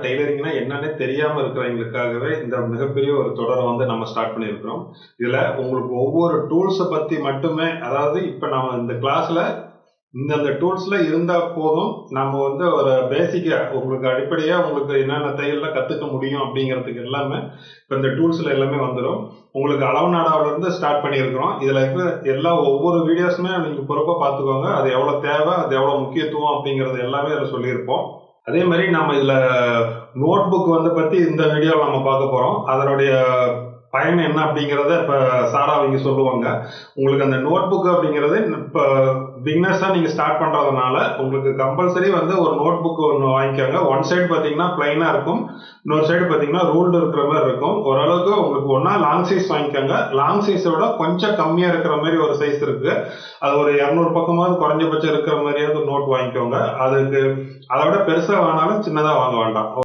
டெய்லரிங்னா என்னன்னே தெரியாம இருக்கிறவங்களுக்காகவே இந்த மிகப்பெரிய ஒரு தொடரை நம்ம ஸ்டார்ட் பண்ணியிருக்கிறோம். இதுல உங்களுக்கு ஒவ்வொரு டூல்ஸை பத்தி மட்டுமே, அதாவது இப்ப நம்ம இந்த கிளாஸ்ல இந்த டூல்ஸ்ல இருந்தா போதும், நம்ம ஒரு பேசிக்கா உங்களுக்கு அடிப்படையா உங்களுக்கு என்னென்ன தையல்ல கத்துக்க முடியும் அப்படிங்கிறதுக்கு எல்லாமே இப்ப இந்த டூல்ஸ்ல எல்லாமே வந்துடும். உங்களுக்கு அளவு நாடாவில இருந்து ஸ்டார்ட் பண்ணியிருக்கிறோம். இதுல இருக்கிற எல்லா ஒவ்வொரு வீடியோஸுமே நீங்க பொறுப்பா பார்த்துக்கோங்க. அது எவ்வளவு தேவை, அது எவ்வளவு முக்கியத்துவம் அப்படிங்கறது எல்லாமே அதுல சொல்லியிருப்போம். அதே மாதிரி நம்ம இதுல நோட் புக் பத்தி இந்த வீடியோவில் நம்ம பார்க்க போறோம். அதனுடைய பயன் என்ன அப்படிங்கிறத இப்ப சாரா அவங்க சொல்லுவாங்க. உங்களுக்கு அந்த நோட் புக் அப்படிங்கிறது இப்ப பிகினர்ஸா நீங்க ஸ்டார்ட் பண்றதுனால உங்களுக்கு கம்பல்சரி ஒரு நோட் புக் ஒன்று வாங்கிக்கோங்க. ஒன் சைடு பாத்தீங்கன்னா பிளைனா இருக்கும், இன்னொரு சைடு பாத்தீங்கன்னா ரூல்டு இருக்கிற மாதிரி இருக்கும். ஓரளவுக்கு உங்களுக்கு ஒன்னா லாங் சைஸ் வாங்கிக்கோங்க. லாங் சைஸை விட கொஞ்சம் கம்மியா இருக்கிற மாதிரி ஒரு சைஸ் இருக்கு. அது ஒரு 200 பக்கமாவது குறைஞ்சபட்சம் இருக்கிற மாதிரியாவது நோட் வாங்கிக்கோங்க. அதுக்கு அதை விட பெருசா வேணாலும் சின்னதா வாங்க வேண்டாம்.